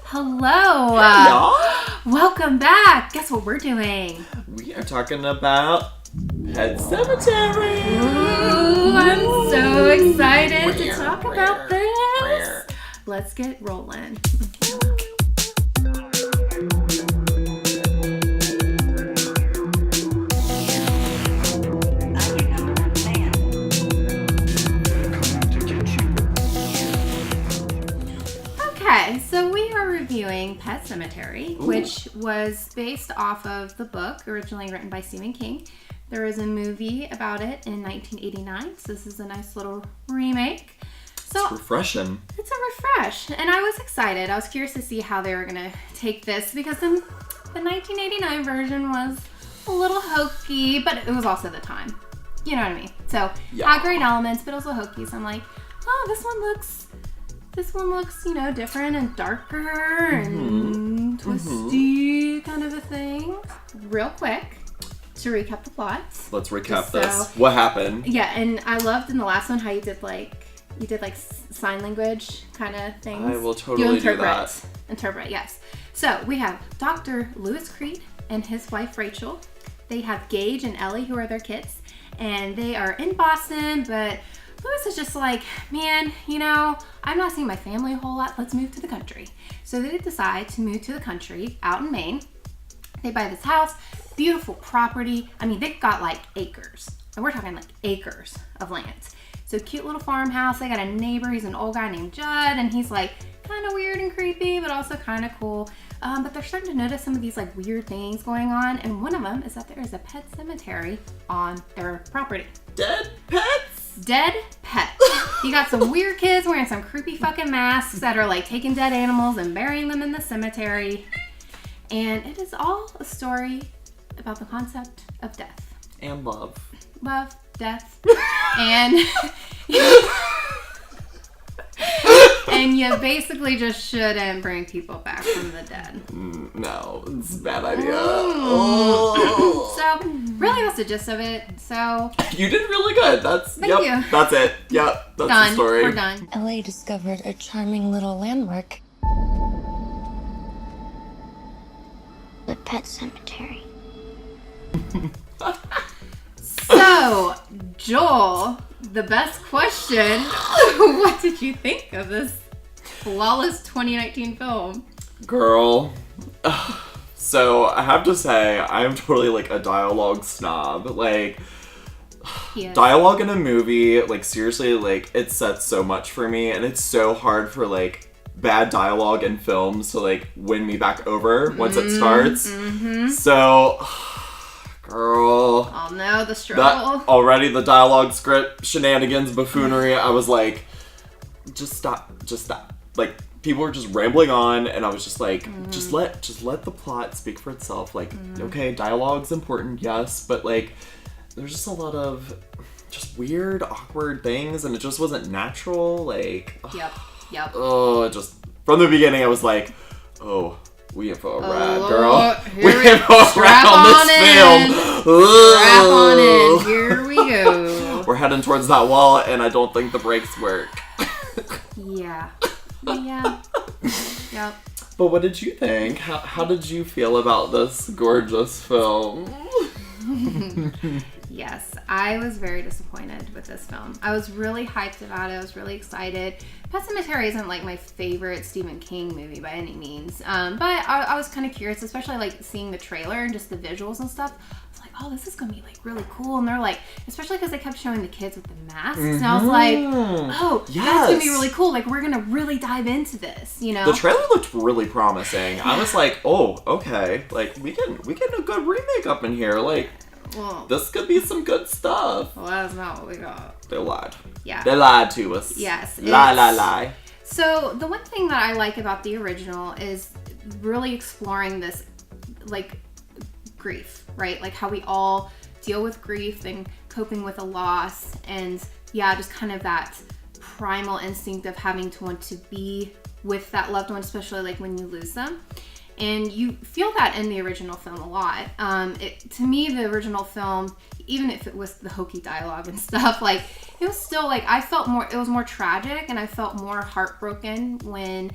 Hello. Welcome back. Guess what we're doing? We are talking about Pet Sematary. Ooh, I'm so excited to talk about this. Let's get rolling. Okay, so we are reviewing Pet Sematary, which was based off of the book originally written by Stephen King. There was a movie about it in 1989, so this is a nice little remake. So it's refreshing. It's a refresh, and I was excited. I was curious to see how they were going to take this, because the 1989 version was a little hokey, but it was also the time. You know what I mean? So, had great elements, but also hokey, so I'm like, oh, this one looks, you know, different and darker and twisty kind of a thing. Real quick, to recap the plot. Let's recap this. What happened? Yeah, and I loved in the last one how you did like sign language kind of things. I will totally do that. Interpret, yes. So we have Dr. Lewis Creed and his wife Rachel. They have Gage and Ellie, who are their kids, and they are in Boston, but Lewis is just like, man, you know, I'm not seeing my family a whole lot. Let's move to the country. So they decide to move to the country out in Maine. They buy this house, beautiful property. I mean, they've got like acres. And we're talking like acres of land. So cute little farmhouse. They got a neighbor. He's an old guy named Judd. And he's like kind of weird and creepy, but also kind of cool. But they're starting to notice some of these like weird things going on. And one of them is that there is a pet cemetery on their property. Dead pets? Dead pets. You got some weird kids wearing some creepy fucking masks that are like taking dead animals and burying them in the cemetery. And it is all a story about the concept of death. And love. Love, death, and and you basically just shouldn't bring people back from the dead. No, it's a bad idea. So, really that's the gist of it. So you did really good. Thank you. That's it. Yep, that's done. the story. We're done. Ellie discovered a charming little landmark. The Pet Sematary. So, Joel, the best question. What did you think of this flawless 2019 film? Girl. So, I have to say, I am totally like a dialogue snob. Like, dialogue in a movie, like seriously, like it sets so much for me, and it's so hard for like bad dialogue in films to like win me back over once it starts. So, girl. Oh no, the struggle. Already the dialogue script, shenanigans, buffoonery, I was like, just stop. Like, people were just rambling on, and I was just like, just let the plot speak for itself. Like, okay, dialogue's important, yes, but like, there's just a lot of just weird, awkward things, and it just wasn't natural. Like, Yep. Oh, just from the beginning, I was like, oh, we have a rad, girl. We have a rad on this film. Strap on in. Here we go. We're heading towards that wall, and I don't think the brakes work. Yeah. Yep. But what did you think? How did you feel about this gorgeous film? Yes, I was very disappointed with this film. I was really hyped about it. I was really excited. Pet Sematary isn't like my favorite Stephen King movie by any means, but I was kind of curious, especially like seeing the trailer and just the visuals and stuff. I was like, oh, this is gonna be like really cool. And they're like, especially because they kept showing the kids with the masks, and I was like, oh, yes, that's gonna be really cool. Like, we're gonna really dive into this, you know? The trailer looked really promising. I was like, oh, okay, like we get a good remake up in here. Like, well, this could be some good stuff. Well, that's not what we got. They lied. Yeah. They lied to us. Yes. Lie. So the one thing that I like about the original is really exploring this, like, grief, right? Like how we all deal with grief and coping with a loss, and just kind of that primal instinct of having to want to be with that loved one, especially like when you lose them. And you feel that in the original film a lot. To me, the original film, even if it was the hokey dialogue and stuff, like, it was still like I felt more. It was more tragic, and I felt more heartbroken when.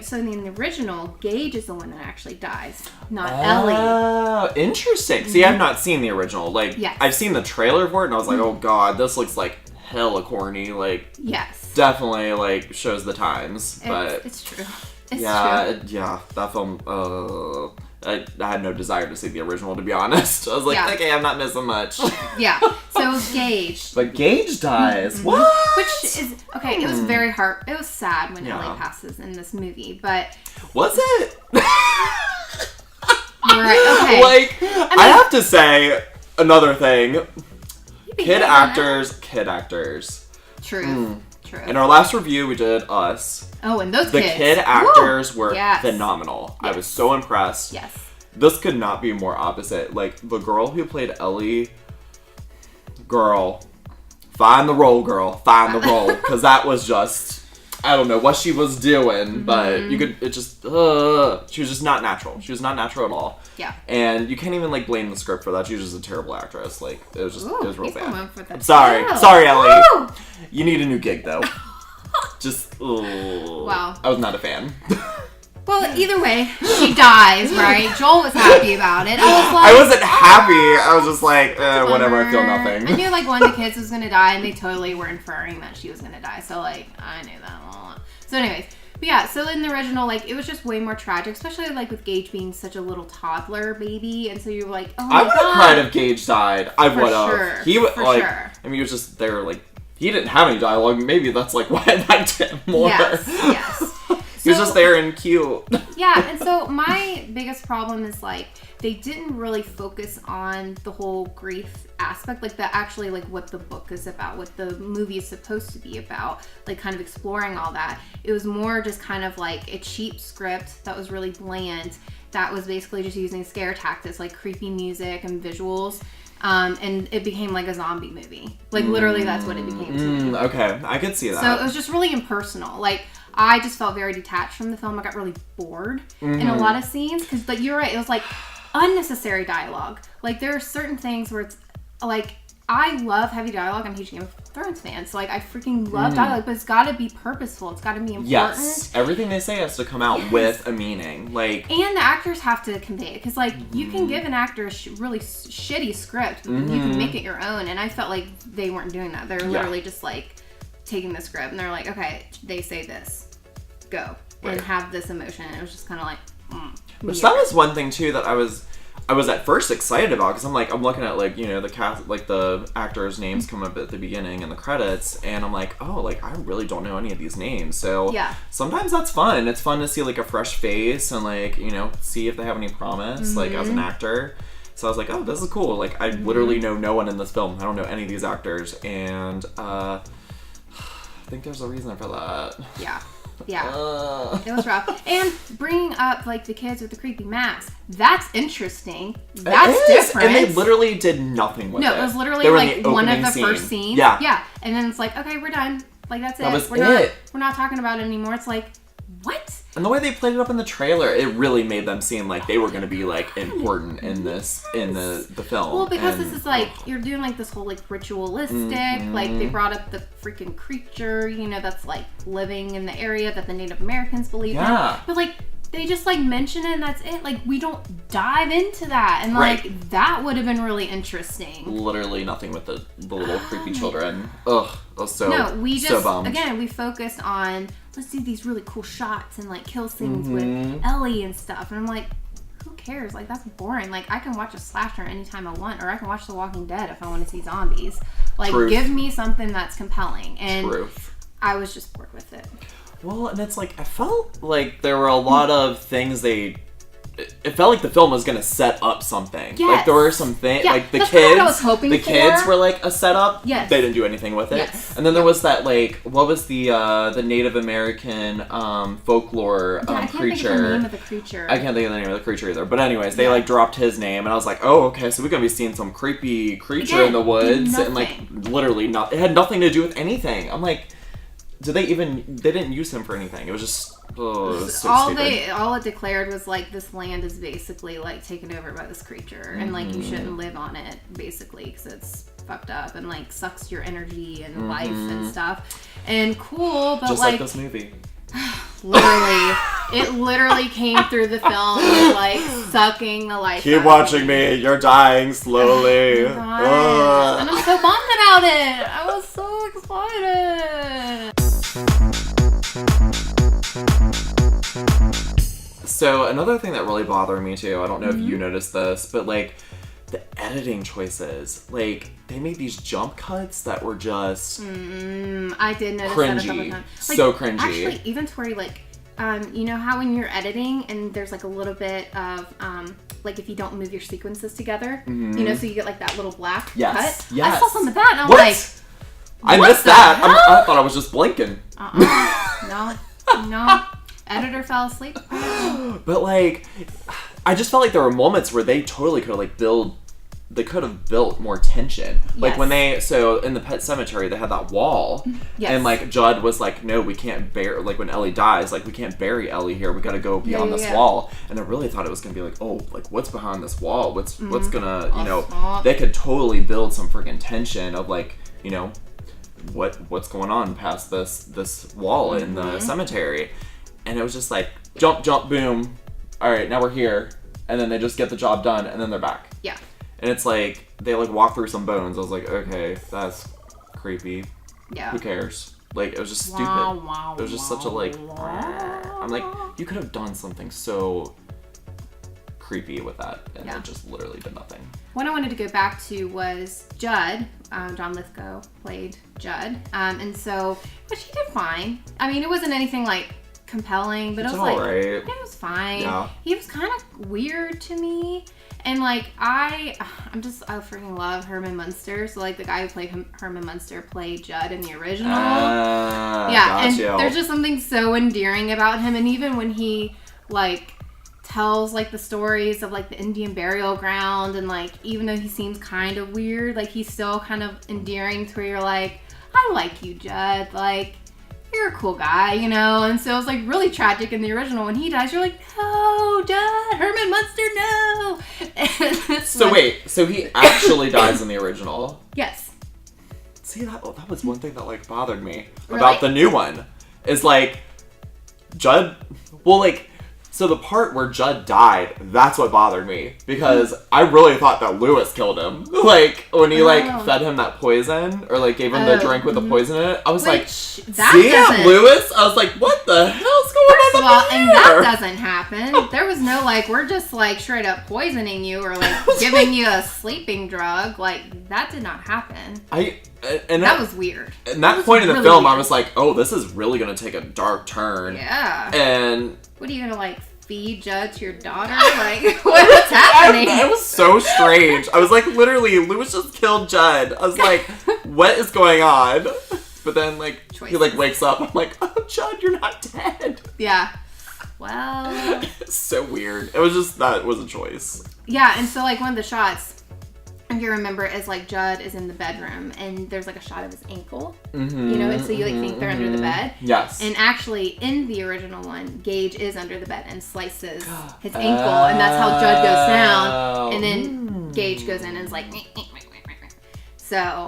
So in the original, Gage is the one that actually dies, not Ellie. Oh, interesting. See, I've not seen the original. Like, yes. I've seen the trailer for it, and I was like, oh god, this looks like hella corny. Like, yes, definitely like shows the times. But it's true. It's yeah, true. yeah, that film. I had no desire to see the original, to be honest. I was like, okay, I'm not missing much. Yeah. So Gage. But Gage dies. What? Which is okay. It was very hard. It was sad when Ellie passes in this movie, but was it? Right. Okay. Like, I have to say another thing. Kid actors. True. True. In our last review, we did Us. Oh, and those the kids. Kid actors were yes. phenomenal. Yes. I was so impressed. Yes. This could not be more opposite. Like, the girl who played Ellie, girl, find the role, girl. Find the role. Because that was just, I don't know what she was doing, but you could, she was just not natural. She was not natural at all. Yeah. And you can't even, like, blame the script for that. She was just a terrible actress. Like, it was real bad. I'm sorry. Oh. Sorry, Ellie. Woo! You need a new gig, though. Just, wow. I was not a fan. Well, either way, she dies, right? Joel was happy about it. I wasn't happy. I was just like, whatever, I feel nothing. I knew, like, one of the kids was going to die, and they totally were inferring that she was going to die. So, like, I knew that. So, anyways. But, yeah, so in the original, like, it was just way more tragic, especially, like, with Gage being such a little toddler baby. And so you were like, oh, my God. I would have cried if Gage died. I would have. Sure. He would, For like, sure. I mean, he was just there, like, he didn't have any dialogue. Maybe that's, like, why I liked him more. Yes. He was just there and cute. Yeah, and so my biggest problem is, like, they didn't really focus on the whole grief aspect, like, actually, like, what the book is about, what the movie is supposed to be about, like, kind of exploring all that. It was more just kind of, like, a cheap script that was really bland, that was basically just using scare tactics, like creepy music and visuals, and it became, like, a zombie movie. Like, literally, that's what it became to me. Okay, I could see that. So it was just really impersonal. Like, I just felt very detached from the film. I got really bored in a lot of scenes. Because, like, you're right. It was, like, unnecessary dialogue. Like, there are certain things where it's, like, I love heavy dialogue. I'm a huge Game of Thrones fan. So, like, I freaking love dialogue. But it's got to be purposeful. It's got to be important. Yes. Everything they say has to come out with a meaning. Like, and the actors have to convey it. Because, like, you can give an actor a really shitty script. You can make it your own. And I felt like they weren't doing that. They're literally just, like, taking the script and they're like, okay, they say this, go and have this emotion. And it was just kind of like, which that was one thing too that I was at first excited about, because I'm looking at, like, you know, the cast, like, the actors' names come up at the beginning and the credits, and I'm like, oh, like, I really don't know any of these names. So sometimes that's fun. It's fun to see, like, a fresh face and, like, you know, see if they have any promise, like, as an actor. So I was like, oh, this is cool. Like, I literally know no one in this film. I don't know any of these actors, and I think there's a reason for that. Yeah. It was rough. And bringing up, like, the kids with the creepy masks, that's interesting. That's different. And they literally did nothing with it. No, it was literally, like, one of the first scenes. Yeah. And then it's like, okay, we're done. Like, that's it. That was We're not talking about it anymore. It's like, what? And the way they played it up in the trailer, it really made them seem like they were going to be, like, important in this, in the film. Well, because this is, like, you're doing, like, this whole, like, ritualistic, like, they brought up the freaking creature, you know, that's, like, living in the area that the Native Americans believe in. But, like, they just, like, mention it and that's it. Like, we don't dive into that. And, like, that would have been really interesting. Literally nothing with the little creepy children. Ugh. I was so No, we just, bummed. again, we focused on, let's do these really cool shots and, like, kill scenes with Ellie and stuff. And I'm like, who cares? Like, that's boring. Like, I can watch a slasher anytime I want, or I can watch The Walking Dead if I want to see zombies. Like, give me something that's compelling. And I was just bored with it. Well, and it's like, I felt like there were a lot of things it felt like the film was going to set up something. Yes. Like, there were some things, like, the kids, kids, I was hoping the kids were, like, a setup. Yes. They didn't do anything with it. Yes. And then there was that, like, what was the Native American folklore creature. I can't think of the name of the creature. I can't think of the name of the creature either. But anyways, they, like, dropped his name, and I was like, oh, okay, so we're going to be seeing some creepy creature in the woods. And, like, literally it had nothing to do with anything. I'm like, they didn't use him for anything. It was just, it was so stupid. All it declared was, like, this land is basically, like, taken over by this creature, and, like, you shouldn't live on it, basically, because it's fucked up and like sucks your energy and life and stuff. And cool, but just like this movie. Literally, it literally came through the film like sucking the life. Keep out watching of me. You're dying slowly. And I'm so bummed about it. I was so excited. So another thing that really bothered me too, I don't know if you noticed this, but like the editing choices, like they made these jump cuts that were just I did notice cringy, that a couple times. Like, so cringy. Actually, even to where like, you know how when you're editing and there's like a little bit of like if you don't move your sequences together, you know, so you get like that little black cut. Yes. I saw some of that and I'm What? like, I what missed the that. hell? I thought I was just blinking. No. Editor fell asleep. But like, I just felt like there were moments where they totally could have like they could have built more tension. Like when so in the Pet Sematary, they had that wall. Yes. And like Judd was like, no, we can't bury, like when Ellie dies, like we can't bury Ellie here. We gotta go beyond this wall. And I really thought it was gonna be like, oh, like what's behind this wall? What's gonna, you know, they could totally build some freaking tension of like, you know, what's going on past this wall in the cemetery. And it was just like, jump, boom. All right, now we're here. And then they just get the job done, and then they're back. Yeah. And it's like, they like walk through some bones. I was like, okay, that's creepy. Yeah. Who cares? Like, it was just stupid. It was just such a like, I'm like, you could have done something so creepy with that. And it just literally did nothing. What I wanted to go back to was Judd. John Lithgow played Judd. And so, which he did fine. I mean, it wasn't anything like compelling, but it was like, it was fine. Yeah. He was kind of weird to me. And like, I freaking love Herman Munster. So like the guy who played Herman Munster played Judd in the original. And there's just something so endearing about him. And even when he like tells like the stories of like the Indian burial ground, and like even though he seems kind of weird, like he's still kind of endearing to where you're like, I like you, Judd. Like, you're a cool guy, you know? And so it was like really tragic in the original. When he dies, you're like, no, Judd, Herman Munster, no. So wait, so he actually dies in the original? Yes. See, that was one thing that like bothered me about the new one. Is like, Judd, well like, so the part where Judd died, that's what bothered me. Because I really thought that Lewis killed him. Like, when he, like, fed him that poison, or, like, gave him the drink with the poison in it, I was like, damn, Lewis? I was like, what the hell's going on up and that doesn't happen. There was no, like, we're just, like, straight up poisoning you, or, like, giving you a sleeping drug. Like, that did not happen. That was weird. At that point in the film, I was like, oh, this is really going to take a dark turn. Yeah. And what are you gonna like feed Judd to your daughter? Like, what's happening? It was so strange. I was like, literally, Lewis just killed Judd. I was like, what is going on? But then like he like wakes up. I'm like, oh, Judd, you're not dead. Yeah. Well. It's so weird. It was just that was a choice. Yeah, and so like one of the shots, if you remember, is like Judd is in the bedroom and there's like a shot of his ankle, you know, and so you like think they're under the bed. Yes. And actually, in the original one, Gage is under the bed and slices his ankle, and that's how Judd goes down. And then Gage goes in and is like, so.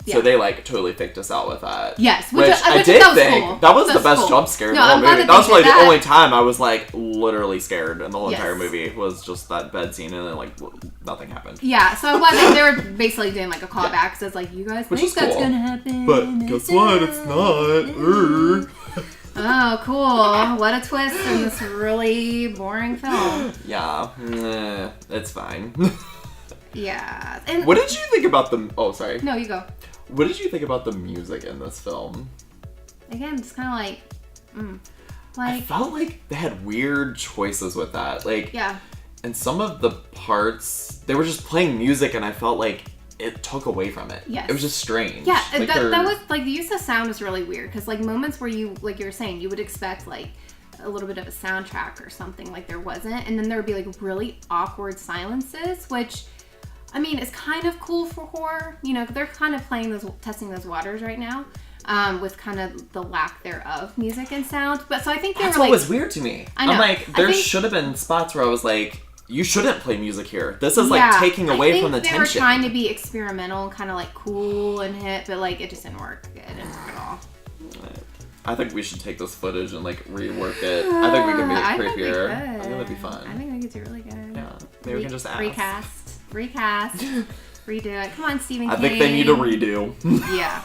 Yeah. So they like totally faked us out with that. Yes, which I did think cool. That was the best jump scare in the whole movie. That was probably the only time I was like literally scared in the whole entire movie was just that bed scene, and then like nothing happened. Yeah, so I'm glad that they were basically doing like a callback, so it's like, you guys think that's gonna happen, but guess what? It's not. Oh, cool! What a twist in this really boring film. Yeah, it's fine. Yeah. And what did you think about the? Oh, sorry. No, you go. What did you think about the music in this film? Again, it's kind of like, I felt like they had weird choices with that. Like, yeah. And some of the parts, they were just playing music, and I felt like it took away from it. Yes. It was just strange. Yeah, like that was, like, the use of sound was really weird, because, like, moments where you, like you were saying, you would expect, like, a little bit of a soundtrack or something, like there wasn't, and then there would be, like, really awkward silences, which... I mean, it's kind of cool for horror. You know, they're kind of testing those waters right now with kind of the lack thereof music and sound. But so I think that's what was weird to me. I know. I'm like, there should have been spots where I was like, you shouldn't play music here. This is like taking away from the tension. They were trying to be experimental and kind of like cool and hit, but like it just didn't work. It didn't work at all. I think we should take this footage and like rework it. I think we could make it creepier. I think that'd be fun. I think we could do really good. Yeah. Maybe we can just ask. Recast. Redo it. Come on, Stephen King. I think they need a redo. Yeah.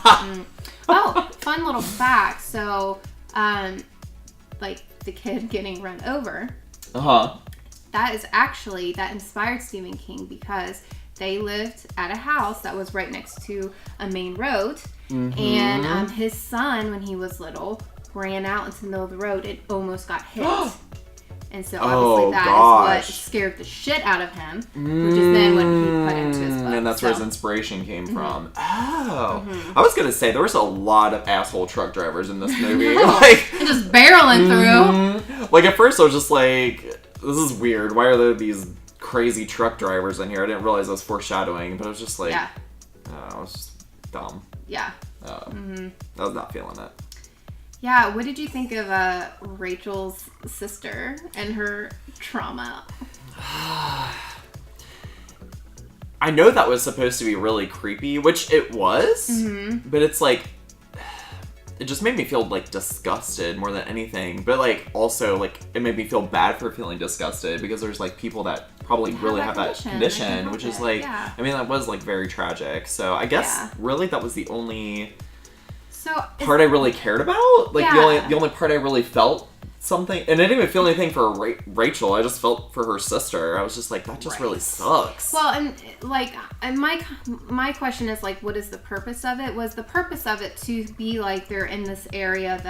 Oh, fun little fact. So, like the kid getting run over. That inspired Stephen King because they lived at a house that was right next to a main road. And his son, when he was little, ran out into the middle of the road and almost got hit. And so obviously that is what scared the shit out of him, which is then what he put into his book. And that's where his inspiration came from. I was going to say, there was a lot of asshole truck drivers in this movie. Like, and just barreling through. Like, at first I was just like, this is weird. Why are there these crazy truck drivers in here? I didn't realize it was foreshadowing, but I was just like, I was just dumb. Yeah. I was not feeling it. Yeah, what did you think of Rachel's sister and her trauma? I know that was supposed to be really creepy, which it was, but it's like, it just made me feel like disgusted more than anything. But like also like it made me feel bad for feeling disgusted because there's like people that probably really have that condition, which is like, I mean, that was like very tragic. So I guess really that was the only part I really cared about. Like the only part I really felt something, and I didn't even feel anything for Rachel. I just felt for her sister. I was just like, that just really sucks. Well, and like, and my question is like, what is the purpose of it? Was the purpose of it to be like they're in this area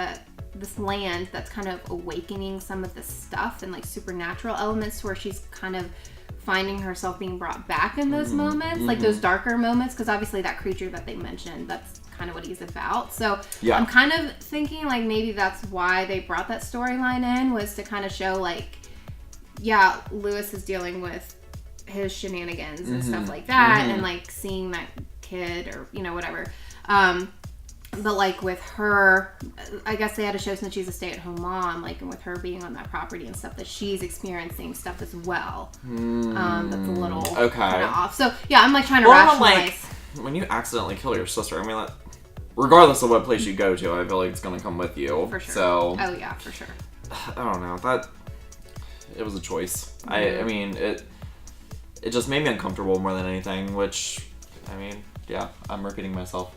this land that's kind of awakening some of the stuff and like supernatural elements, where she's kind of finding herself being brought back in those moments, like those darker moments, because obviously that creature that they mentioned, that's kind of what he's about. So I'm kind of thinking like maybe that's why they brought that storyline in, was to kind of show like, Lewis is dealing with his shenanigans and stuff like that, and like seeing that kid or whatever. But like with her, I guess they had to show, since she's a stay-at-home mom, like, and with her being on that property and stuff, that she's experiencing stuff as well. That's a little kind of off. So I'm like trying to rationalize. Like, when you accidentally kill your sister, I mean, like, regardless of what place you go to, I feel like it's gonna come with you. For sure. So, for sure. I don't know. It was a choice. I mean, it just made me uncomfortable more than anything. Which, I mean, I'm repeating myself.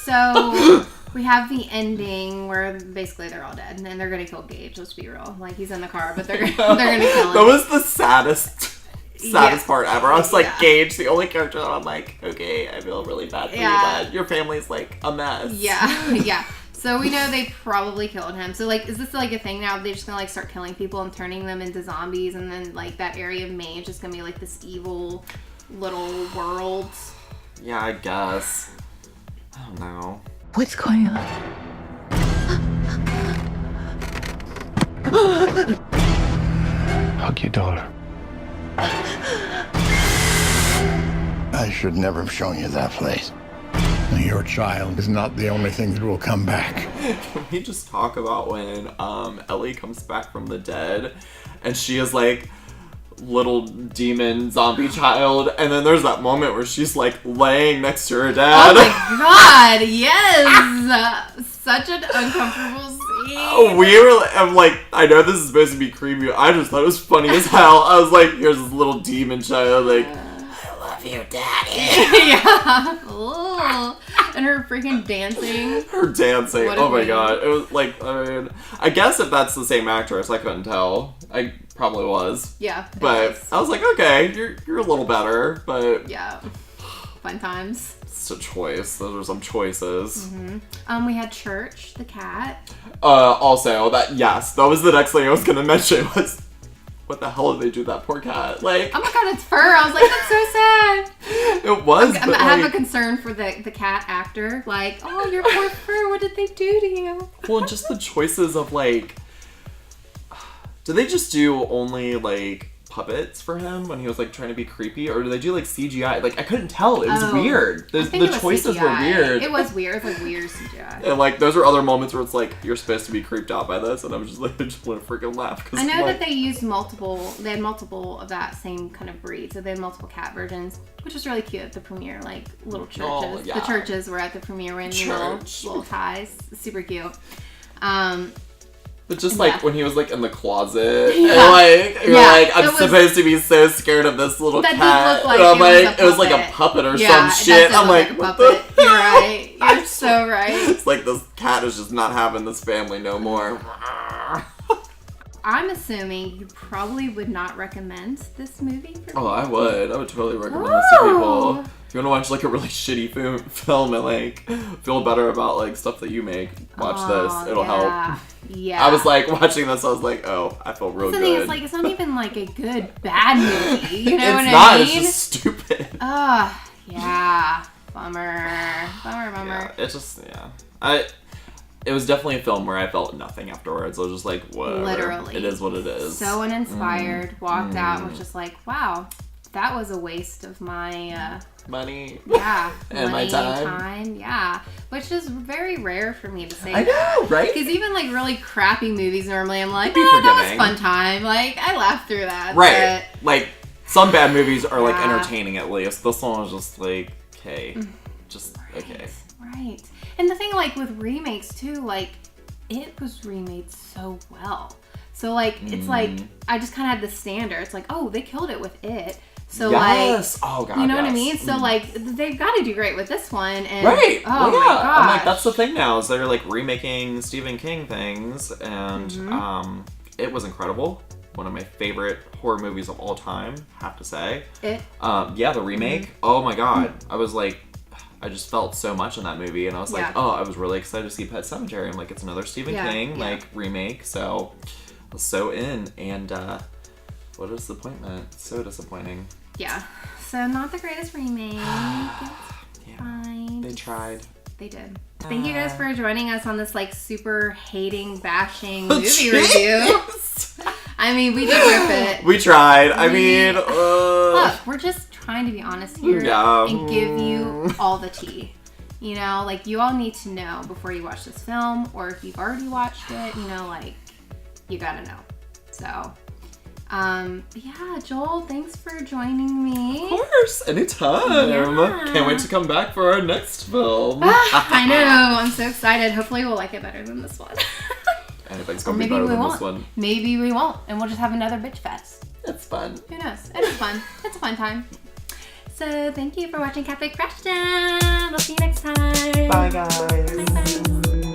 So we have the ending where basically they're all dead, and then they're gonna kill Gage. Let's be real. Like, he's in the car, but they're gonna kill him. That was the saddest part ever. I was like, Gage, the only character that I'm like, okay, I feel really bad for you, but your family's like a mess. So we know they probably killed him. So like, is this like a thing now? They're just gonna like start killing people and turning them into zombies, and then like that area of Maine is just gonna be like this evil little world? Yeah, I guess. I don't know. What's going on? Hug your daughter. I should never have shown you that place. Your child is not the only thing that will come back. Can we just talk about when Ellie comes back from the dead and she is like little demon zombie child, and then there's that moment where she's like laying next to her dad. Oh my god, yes! Such an uncomfortable scene. I'm like, I know this is supposed to be creepy. I just thought it was funny as hell. I was like, here's this little demon child, like, I love you, daddy. Ooh. And her freaking dancing. Oh my god. It was like, I mean, I guess if that's the same actress, I couldn't tell. I probably was. Yeah. But I was like, okay, you're a little better, but yeah. Fun times. It's a choice. Those are some choices. We had Church, the cat. Also, that was the next thing I was gonna mention was, what the hell did they do to that poor cat? Like, oh my god, it's fur. I was like, that's so sad. It was. I have a concern for the cat actor. Like, oh, your poor fur. What did they do to you? Well, just the choices of like, do they just do only like puppets for him when he was like trying to be creepy, or did they do like CGI? Like I couldn't tell. It was weird. The choices were weird. It was weird. It was like weird CGI. And like those were other moments where it's like you're supposed to be creeped out by this, and I was just like I just want to freaking laugh. I know that they used multiple. They had multiple of that same kind of breed, so they had multiple cat versions, which was really cute at the premiere. Like little churches. Oh, yeah. The churches were at the premiere wearing little ties. Super cute. But just like when he was like in the closet, and like you're like, I'm supposed to be so scared of this little cat. That did look like and I'm like, it was like a puppet or some shit. I'm like, what the? You're right. You're so right. It's like this cat is just not having this family no more. I'm assuming you probably would not recommend this movie for people. Oh, I would totally recommend this to people. If you want to watch like a really shitty film and like feel better about like stuff that you make, watch this. It'll help. Yeah. I was like watching this. I was like, oh, I feel real good. The thing is, like, it's not even like a good bad movie. You know what I mean? It's not. It's just stupid. Yeah. Bummer. Yeah, it's just It was definitely a film where I felt nothing afterwards. I was just like, whatever. Literally. It is what it is. So uninspired. Walked out and was just like, wow, that was a waste of my money. Yeah. And money, my time. Yeah. Which is very rare for me to say. I know, right? Because even like really crappy movies, normally I'm like, that was fun time. Like, I laughed through that. Right. Like, some bad movies are like entertaining at least. This one was just like, okay. Just, okay. Right. And the thing, like, with remakes, too, like, it was remade so well. So, like, it's like, I just kind of had the standard. It's like, oh, they killed it with it. So, like, oh, God, you know what I mean? So, like, they've got to do great with this one. And, right. Oh, well, yeah. my gosh. I'm like, that's the thing now, is they're, like, remaking Stephen King things. And it was incredible. One of my favorite horror movies of all time, have to say. It? Yeah, the remake. Oh, my God. I was like, I just felt so much in that movie, and I was like, oh, I was really excited to see Pet Sematary. I'm like, it's another Stephen King like remake, so I was so in. And what a disappointment! So disappointing. Yeah. So not the greatest remake. It's fine. They tried. They did. Thank you guys for joining us on this like super hating, bashing movie review. I mean, we did rip it. We tried. I mean, look, we're just trying to be honest here and give you all the tea. You know, like you all need to know before you watch this film, or if you've already watched it, you know, like you gotta know. So, yeah, Joel, thanks for joining me. Of course, anytime. Yeah. Can't wait to come back for our next film. I know, I'm so excited. Hopefully we'll like it better than this one. Anything's gonna be better than this one. Maybe we won't, and we'll just have another bitch fest. It's fun. Who knows? It's fun. It's a fun time. So thank you for watching CAFE CRASHDOwn. We'll see you next time. Bye, guys. Bye, guys.